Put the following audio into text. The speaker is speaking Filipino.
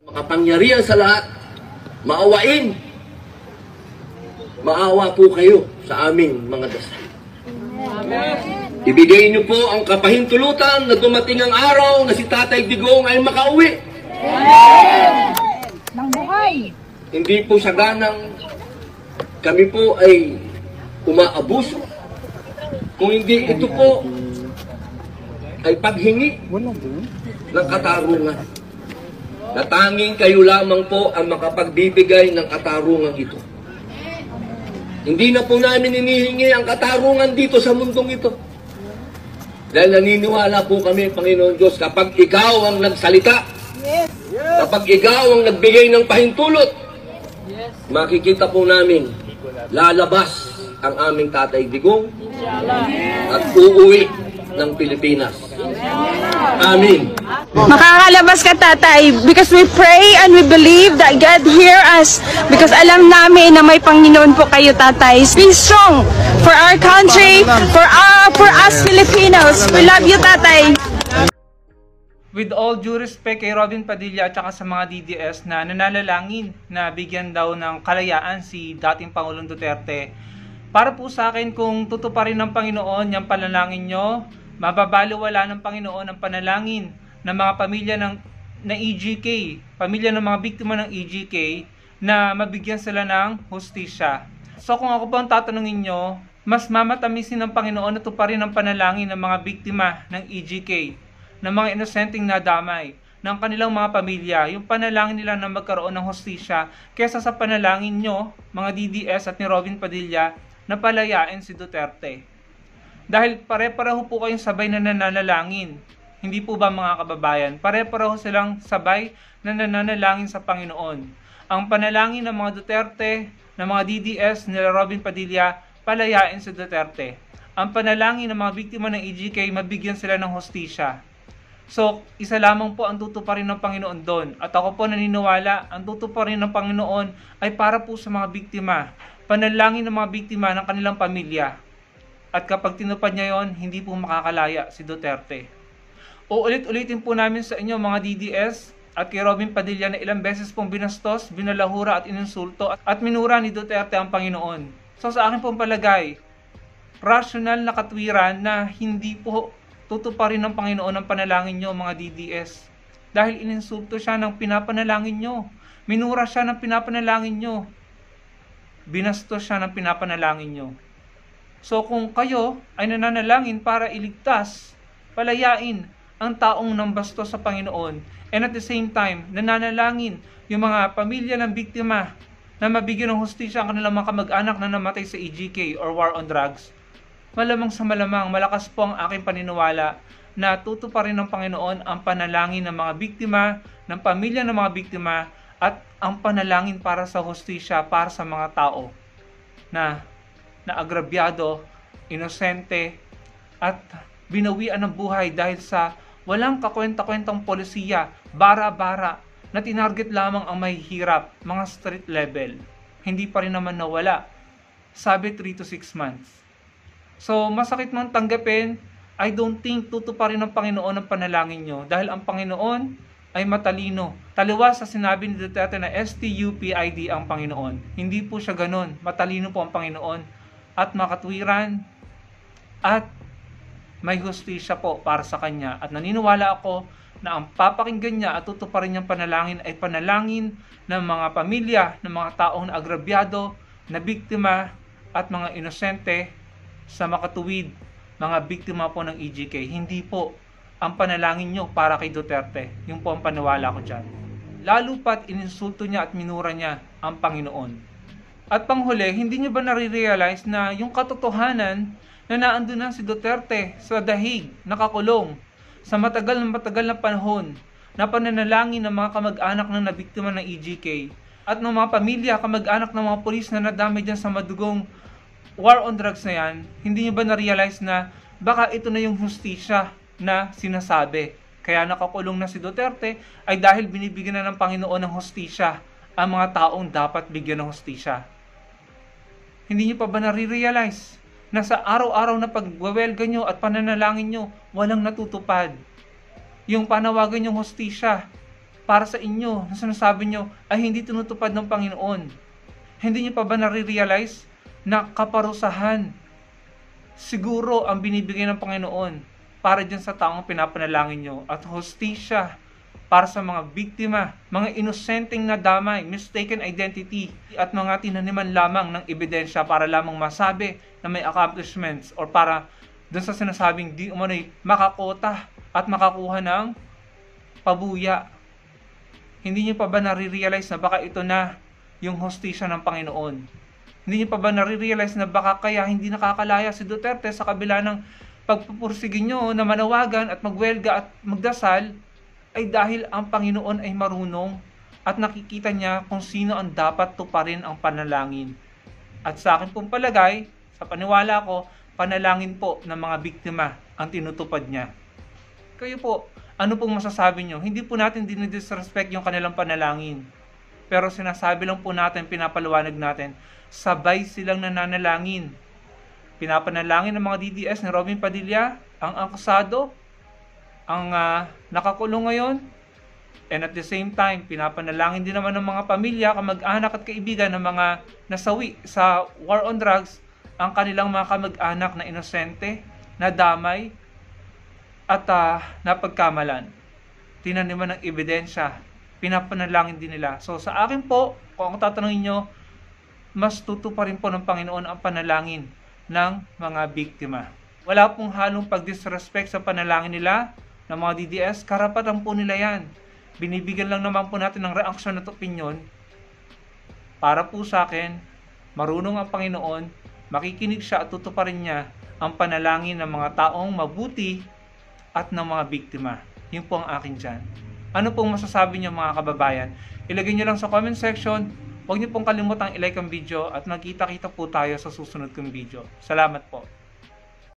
Makapangyarihan sa lahat, maawain. Maawa po kayo sa aming mga dasal. Ibigay niyo po ang kapahintulutan na dumating ang araw na si Tatay Digong ay makauwi. Nang buhay. Hindi po sa ganang kami po ay umaabuso. Kung hindi ito po ay paghingi ng katarungan. Na tanging kayo lamang po ang makapagbibigay ng katarungan ito. Hindi na po namin hinihingi ang katarungan dito sa mundong ito. Dahil naniniwala po kami, Panginoon Diyos, kapag ikaw ang nagsalita, kapag ikaw ang nagbigay ng pahintulot, makikita po namin, lalabas ang aming Tatay Digong at uuwi ng Pilipinas. Amen. Makakalabas ka, Tatay, because we pray and we believe that God hear us, because alam namin na may Panginoon po kayo, Tatay. Be strong for our country, for us Filipinos. We love you, Tatay. With all due respect kay Robin Padilla at saka sa mga DDS na nananalangin na bigyan daw ng kalayaan si dating Pangulong Duterte, para po sa akin, kung tutuparin ng Panginoon yung panalangin nyo, mababaliwala ng Panginoon ang panalangin ng mga pamilya ng EGK, pamilya ng mga biktima ng EGK, na mabigyan sila ng hustisya. So kung ako po ang tatanungin nyo, mas mamatamisin ng Panginoon na tuparin ang panalangin ng mga biktima ng EGK, ng mga inosenteng nadamay, ng kanilang mga pamilya, yung panalangin nila na magkaroon ng hustisya, kesa sa panalangin nyo, mga DDS at ni Robin Padilla, na palayain si Duterte. Dahil pare-pareho po kayong sabay na nananalangin. Hindi po ba mga kababayan? Pare-pareho silang sabay na nananalangin sa Panginoon. Ang panalangin ng mga Duterte, ng mga DDS, nila Robin Padilla, palayain si Duterte. Ang panalangin ng mga biktima ng EGK, mabigyan sila ng hustisya. So, isa lamang po ang tutuparin ng Panginoon doon. At ako po naniniwala, ang tutuparin ng Panginoon ay para po sa mga biktima. Panalangin ng mga biktima ng kanilang pamilya. At kapag tinupad niya yon, hindi po makakalaya si Duterte. Uulit-ulitin po namin sa inyo mga DDS at kay Robin Padilla na ilang beses pong binastos, binalahura at ininsulto at minura ni Duterte ang Panginoon. So sa akin pong palagay, rational na katwiran na hindi po tutuparin ng Panginoon ang panalangin nyo mga DDS. Dahil ininsulto siya ng pinapanalangin nyo. Minura siya ng pinapanalangin nyo. Binastos siya ng pinapanalangin nyo. So kung kayo ay nananalangin para iligtas, palayain ang taong nambastos sa Panginoon, and at the same time, nananalangin yung mga pamilya ng biktima na mabigyan ng hustisya ang kanilang mga kamag-anak na namatay sa EGK or war on drugs, malamang sa malamang, malakas po ang aking paniniwala na tutuparin ng Panginoon ang panalangin ng mga biktima, ng pamilya ng mga biktima, at ang panalangin para sa hustisya para sa mga tao na agrabyado, inosente, at binawian ng buhay dahil sa walang kakwenta-kwentang polisiya, bara-bara, na tinarget lamang ang mahihirap, mga street level. Hindi pa rin naman nawala. Sabi 3 to 6 months. So, masakit mang tanggapin, I don't think tutuparin ng Panginoon ang panalangin nyo dahil ang Panginoon ay matalino. Taliwas sa sinabi ni Duterte na STUPID ang Panginoon. Hindi po siya ganun. Matalino po ang Panginoon at makatwiran at may hustisya po para sa kanya. At naniniwala ako na ang papakinggan niya at tutuparin niyang panalangin ay panalangin ng mga pamilya, ng mga taong agrabyado, na biktima at mga inosente sa makatuwid, mga biktima po ng EGK. Hindi po ang panalangin niyo para kay Duterte. Yung po ang paniwala ko dyan. Lalo pat ininsulto niya at minura niya ang Panginoon. At panghuli, hindi niyo ba nare-realize na yung katotohanan na naandun na si Duterte sa dahig, nakakulong, sa matagal na panahon, na pananalangin ng mga kamag-anak na nabiktima ng EGK at ng mga pamilya, kamag-anak ng mga pulis na nadamay dyan sa madugong war on drugs na yan, hindi niyo ba na-realize na baka ito na yung hustisya na sinasabi? Kaya nakakulong na si Duterte ay dahil binibigyan na ng Panginoon ng hustisya ang mga taong dapat bigyan ng hustisya. Hindi niyo pa ba nare-realize na sa araw-araw na pagwawelga nyo at pananalangin nyo, walang natutupad? Yung panawagan yung hustisya para sa inyo na sinasabi nyo ay hindi tinutupad ng Panginoon? Hindi nyo pa ba nare-realize na kaparusahan siguro ang binibigay ng Panginoon para dyan sa taong pinapanalangin nyo, at hostisya para sa mga biktima, mga inosenteng nadamay, mistaken identity, at mga tinaniman lamang ng ebidensya para lamang masabi na may accomplishments, or para dun sa sinasabing di umano'y makakota at makakuha ng pabuya. Hindi nyo pa ba nare-realize na baka ito na yung hostisya ng Panginoon? Hindi nyo pa ba nare-realize na baka kaya hindi nakakalaya si Duterte sa kabila ng pagpupursigin nyo na manawagan at magwelga at magdasal, ay dahil ang Panginoon ay marunong at nakikita niya kung sino ang dapat tuparin ang panalangin. At sa akin pong palagay, sa paniwala ko, panalangin po ng mga biktima ang tinutupad niya. Kayo po, ano pong masasabi nyo? Hindi po natin dinidisrespect yung kanilang panalangin. Pero sinasabi lang po natin, pinapaliwanag natin, sabay silang nananalangin. Pinapanalangin ng mga DDS ni Robin Padilla, ang akusado, ang nakakulong ngayon. And at the same time, pinapanalangin din naman ng mga pamilya, kamag-anak at kaibigan ng mga nasawi sa war on drugs, ang kanilang mga kamag-anak na inosente, nadamay, at napagkamalan. Tinaniman ng ebidensya, pinapanalangin din nila. So sa akin po, kung ako tatanungin nyo, mas tutuparin po ng Panginoon ang panalangin ng mga biktima. Wala pong halong pag-disrespect sa panalangin nila ng mga DDS. Karapatan po nila yan. Binibigyan lang naman po natin ng reaksyon at opinyon. Para po sa akin, marunong ang Panginoon, makikinig siya at tutuparin niya ang panalangin ng mga taong mabuti at ng mga biktima. Yun po ang akin dyan. Ano pong masasabi niyo mga kababayan? Ilagay niyo lang sa comment section. Huwag niyo pong kalimutang i-like ang video at magkita-kita po tayo sa susunod kong video. Salamat po.